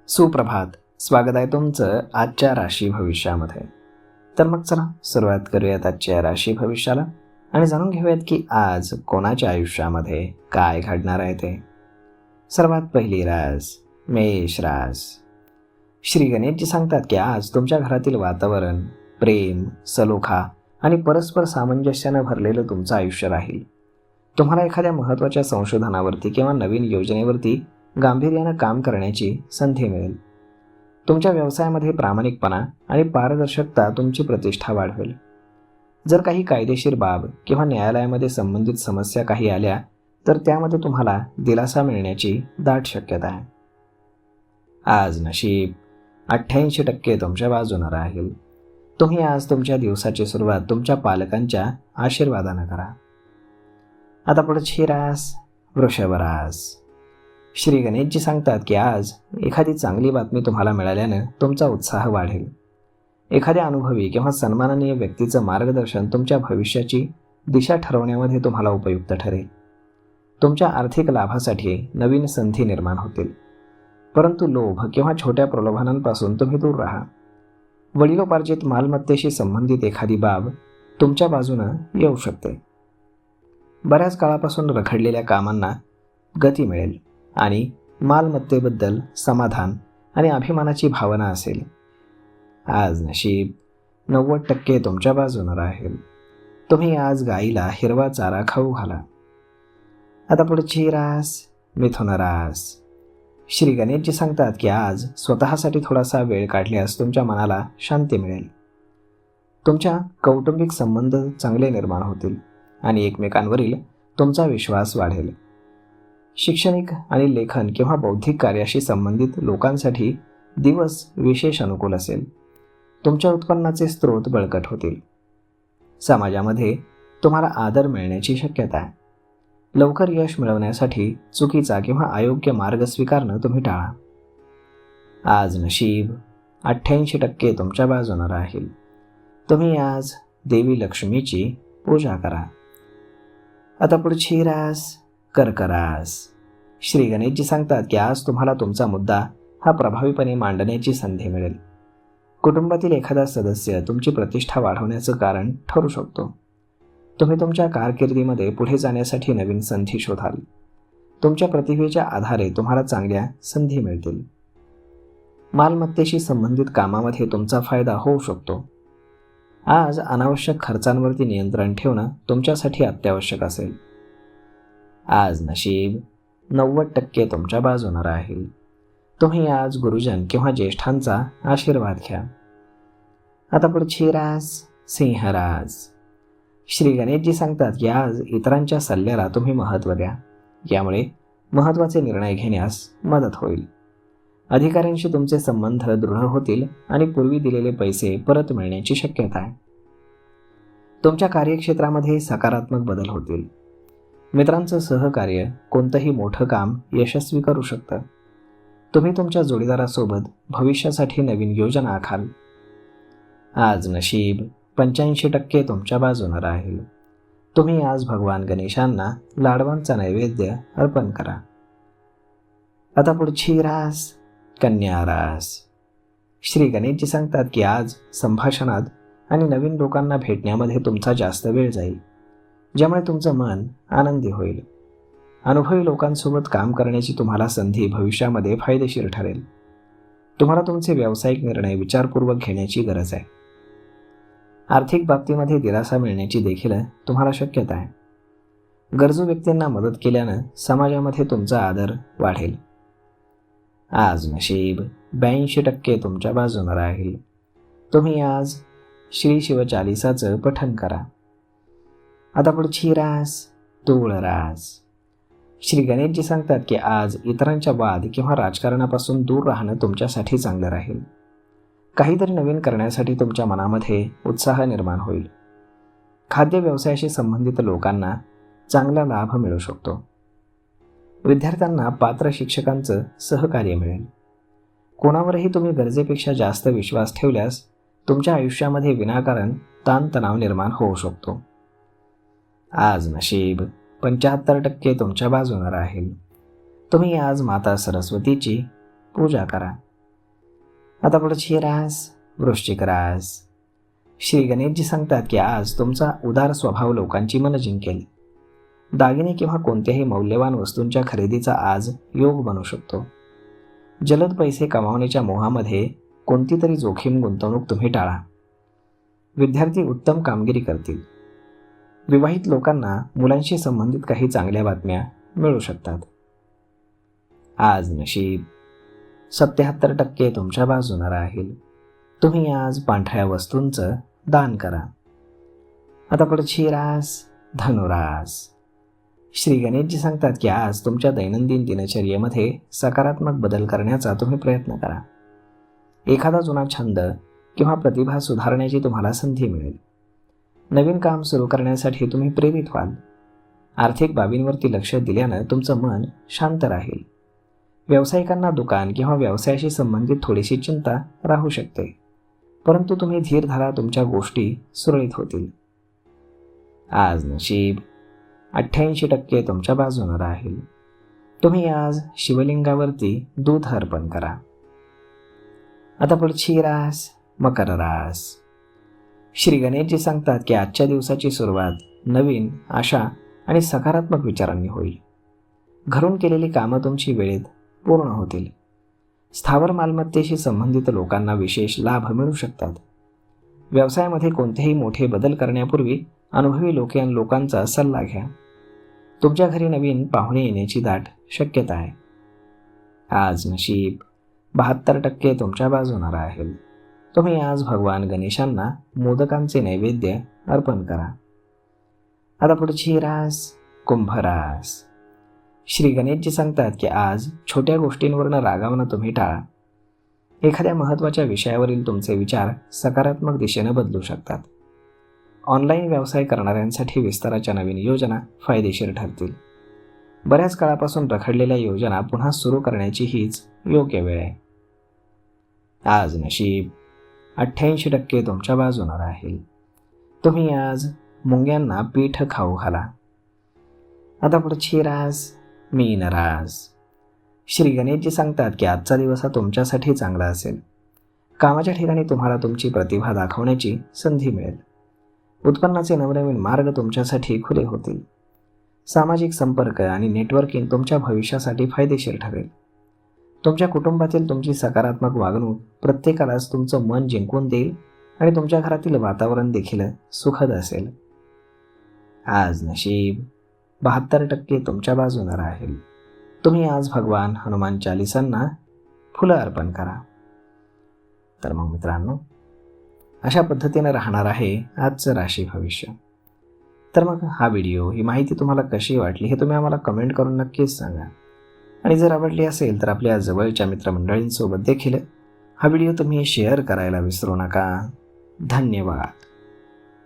सुप्रभात. स्वागत आहे तुमचं आजच्या राशी भविष्यामध्ये. तर मग चला सुरुवात करूयात आजच्या राशी भविष्याला आणि जाणून घेऊयात की आज कोणाच्या आयुष्यामध्ये काय घडणार आहे ते. सर्वात पहिली रास मेष रास. श्री गणेशजी सांगतात की आज तुमच्या घरातील वातावरण प्रेम, सलोखा आणि परस्पर सामंजस्यानं भरलेलं तुमचं आयुष्य राहील. तुम्हाला एखाद्या महत्त्वाच्या संशोधनावरती किंवा नवीन योजनेवरती गांभीर्यानं काम करण्याची संधी मिळेल. तुमच्या व्यवसायामध्ये प्रामाणिकपणा आणि पारदर्शकता तुमची प्रतिष्ठा वाढवेल. जर काही कायदेशीर बाब किंवा न्यायालयामध्ये संबंधित समस्या काही आल्या तर त्यामध्ये तुम्हाला दिलासा मिळण्याची दाट शक्यता आहे. आज नशीब 88% तुमच्या बाजूने राहील. तुम्ही आज तुमच्या दिवसाची सुरुवात तुमच्या पालकांच्या आशीर्वादाने करा. आता पुढची रास वृषभ रास. श्री गणेशजी सांगतात की आज एखादी चांगली बातमी तुम्हाला मिळाल्यानं तुमचा उत्साह वाढेल. एखाद्या अनुभवी किंवा सन्माननीय व्यक्तीचं मार्गदर्शन तुमच्या भविष्याची दिशा ठरवण्यामध्ये तुम्हाला उपयुक्त ठरेल. तुमच्या आर्थिक लाभासाठी नवीन संधी निर्माण होतील. परंतु लोभ किंवा छोट्या प्रलोभनांपासून तुम्ही दूर राहा. वडिलोपार्जित मालमत्तेशी संबंधित एखादी बाब तुमच्या बाजूनं येऊ शकते. बऱ्याच काळापासून रखडलेल्या कामांना गती मिळेल आणि मालमत्तेबद्दल समाधान आणि अभिमानाची भावना असेल. आज नशीब 90% तुमच्या बाजूने राहील. तुम्ही आज गाईला हिरवा चारा खाऊ घाला. आता पुढची रास मिथुन रास. श्री गणेशजी सांगतात की आज स्वतःसाठी थोडासा वेळ काढल्यास तुमच्या मनाला शांती मिळेल. तुमच्या कौटुंबिक संबंध चांगले निर्माण होतील आणि एकमेकांवरील तुमचा विश्वास वाढेल. शैक्षणिक आणि लेखन किंवा बौद्धिक कार्याशी संबंधित लोकांसाठी दिवस विशेष अनुकूल असेल. तुमच्या उत्पन्नाचे स्रोत बळकट होतील. समाजामध्ये तुम्हाला आदर मिळण्याची शक्यता आहे. लवकर यश मिळवण्यासाठी चुकीचा किंवा अयोग्य मार्ग स्वीकारणं तुम्ही टाळा. आज नशीब 88% तुमच्या बाजूने राहील. तुम्ही आज देवी लक्ष्मीची पूजा करा. आता पुढची रास कर्क रास. श्री गणेशजी सांगतात की आज तुम्हाला तुमचा मुद्दा हा प्रभावीपणे मांडण्याची संधी मिळेल. कुटुंबातील एखादा सदस्य तुमची प्रतिष्ठा वाढवण्याचं कारण ठरू शकतो. तुम्ही तुमच्या कारकिर्दीमध्ये पुढे जाण्यासाठी नवीन संधी शोधाल. तुमच्या प्रतिभेच्या आधारे तुम्हाला चांगल्या संधी मिळतील. मालमत्तेशी संबंधित कामामध्ये तुमचा फायदा होऊ शकतो. आज अनावश्यक खर्चांवरती नियंत्रण ठेवणं तुमच्यासाठी अत्यावश्यक असेल. आज नशीब 90% तुमच्या बाजूने राहील. तुम्ही आज गुरुजन किंवा ज्येष्ठांचा आशीर्वाद घ्या. आता पुढची रास सिंह रास. श्री गणेशजी सांगतात की आज इतरांच्या सल्ल्याला तुम्ही महत्त्व द्या. यामुळे महत्त्वाचे निर्णय घेण्यास मदत होईल. अधिकाऱ्यांशी तुमचे संबंध दृढ होतील आणि पूर्वी दिलेले पैसे परत मिळण्याची शक्यता आहे. तुमच्या कार्यक्षेत्रामध्ये सकारात्मक बदल होतील. मित्रांचं सहकार्य कोणतंही मोठं काम यशस्वी करू शकतं. तुम्ही तुमच्या जोडीदारासोबत भविष्यासाठी नवीन योजना आखाल. आज नशीब 85% तुमच्या बाजूने राहील. तुम्ही आज भगवान गणेशांना लाडवांचा नैवेद्य अर्पण करा. आता पुढची रास कन्या रास. श्री गणेशजी सांगतात की आज संभाषणात आणि नवीन लोकांना भेटण्यामध्ये तुमचा जास्त वेळ जाईल, ज्यामुळे तुमचं मन आनंदी होईल. अनुभवी लोकांसोबत काम करण्याची तुम्हाला संधी भविष्यामध्ये फायदेशीर ठरेल. तुम्हाला तुमचे व्यावसायिक निर्णय विचारपूर्वक घेण्याची गरज आहे. आर्थिक बाबतीमध्ये दिलासा मिळण्याची देखील तुम्हाला शक्यता आहे. गरजू व्यक्तींना मदत केल्यानं समाजामध्ये तुमचा आदर वाढेल. आज नशीब 82% तुमच्या बाजूने राहील. तुम्ही आज श्री शिवचालिसाचं पठण करा. आता पुढची रास तुळ रास. श्री गणेशजी सांगतात की आज इतरांच्या वाद किंवा राजकारणापासून दूर राहणं तुमच्यासाठी चांगलं राहील. काहीतरी नवीन करण्यासाठी तुमच्या मनामध्ये उत्साह निर्माण होईल. खाद्य व्यवसायाशी संबंधित लोकांना चांगला लाभ मिळू शकतो. विद्यार्थ्यांना पात्र शिक्षकांचं सहकार्य मिळेल. कोणावरही तुम्ही गरजेपेक्षा जास्त विश्वास ठेवल्यास तुमच्या आयुष्यामध्ये विनाकारण ताणतणाव निर्माण होऊ शकतो. आज नशीब 75% तुमच्या बाजूने राहील. तुम्ही आज माता सरस्वतीची पूजा करा. आता पुढची रास वृश्चिक रास. श्री गणेशजी सांगतात की आज तुमचा उदार स्वभाव लोकांची मन जिंकेल. दागिने किंवा कोणत्याही मौल्यवान वस्तूंच्या खरेदीचा आज योग बनू शकतो. जलद पैसे कमावण्याच्या मोहामध्ये कोणती तरी जोखीम गुंतवणूक तुम्ही टाळा. विद्यार्थी उत्तम कामगिरी करतील. विवाहित लोकांना मुलांशी संबंधित काही चांगल्या बातम्या मिळू शकतात. आज नशीब 77% तुमच्या बाजूने राहील. तुम्ही आज पांढऱ्या वस्तूंचं दान करा. आता पुढची रास धनुरास. श्री गणेशजी सांगतात की आज तुमच्या दैनंदिन दिनचर्येमध्ये सकारात्मक बदल करण्याचा तुम्ही प्रयत्न करा. एखादा जुना छंद किंवा प्रतिभा सुधारण्याची तुम्हाला संधी मिळेल. नवीन काम सुरू करण्यासाठी तुम्ही प्रेरित व्हाल. आर्थिक बाबींवरती लक्ष दिल्यानं तुमचं मन शांत राहील. व्यावसायिकांना दुकान किंवा व्यवसायाशी संबंधित थोडीशी चिंता राहू शकते, परंतु तुम्ही धीर धरा, तुमच्या गोष्टी सुरळीत होतील. आज नशीब 88% तुमच्या बाजूने राहील. तुम्ही आज शिवलिंगावरती दूध अर्पण करा. आता पुढची रास मकर रास. श्री गणेशजी सांगतात की आजच्या दिवसाची सुरुवात नवीन आशा आणि सकारात्मक विचारांनी होईल. घरून केलेली कामं तुमची वेळेत पूर्ण होतील. स्थावर मालमत्तेशी संबंधित लोकांना विशेष लाभ मिळू शकतात. व्यवसायामध्ये कोणतेही मोठे बदल करण्यापूर्वी अनुभवी लोकांचा सल्ला घ्या. तुमच्या घरी नवीन पाहुणे येण्याची दाट शक्यता आहे. आज नशीब 72% तुमच्या बाजूने राहील. तुम्ही आज भगवान गणेशांना मोदकांचे नैवेद्य अर्पण करा. आता पुढची रास कुंभ रास. श्री गणेशजी सांगतात की आज छोट्या गोष्टींवरनं रागावणं तुम्ही टाळा. एखाद्या महत्त्वाच्या विषयावरील तुमचे विचार सकारात्मक दिशेने बदलू शकतात. ऑनलाईन व्यवसाय करणाऱ्यांसाठी विस्ताराच्या नवीन योजना फायदेशीर ठरतील. बऱ्याच काळापासून रखडलेल्या योजना पुन्हा सुरू करण्याची हीच योग्य वेळ आहे. आज नशीब 88% तुमच्या बाजूने राहील. तुम्ही आज मुंग्यांना पीठ खाऊ घाला. आता पुढची रास मीन रास. श्री गणेशजी सांगतात की आजचा दिवस हा तुमच्यासाठी चांगला असेल. कामाच्या ठिकाणी तुम्हाला तुमची प्रतिभा दाखवण्याची संधी मिळेल. उत्पन्नाचे नवनवीन मार्ग तुमच्यासाठी खुले होतील. सामाजिक संपर्क आणि नेटवर्किंग तुमच्या भविष्यासाठी फायदेशीर ठरेल. तुमच्या कुटुंबातील तुमची सकारात्मक वागणूक प्रत्येकालाच तुमचं मन जिंकून देईल आणि तुमच्या घरातील वातावरण देखील सुखद असेल. आज नशीब 72% तुमच्या बाजूने राहील. तुम्ही आज भगवान हनुमान चालिसांना फुलं अर्पण करा. तर मग मित्रांनो, अशा पद्धतीने राहणार आहे आजचं राशी भविष्य. तर मग हा व्हिडिओ, ही माहिती तुम्हाला कशी वाटली हे तुम्ही आम्हाला कमेंट करून नक्कीच सांगा. आणि जर आवडली असेल तर आपल्या जवळच्या मित्रमंडळींसोबत देखील हा व्हिडिओ तुम्ही शेअर करायला विसरू नका. धन्यवाद.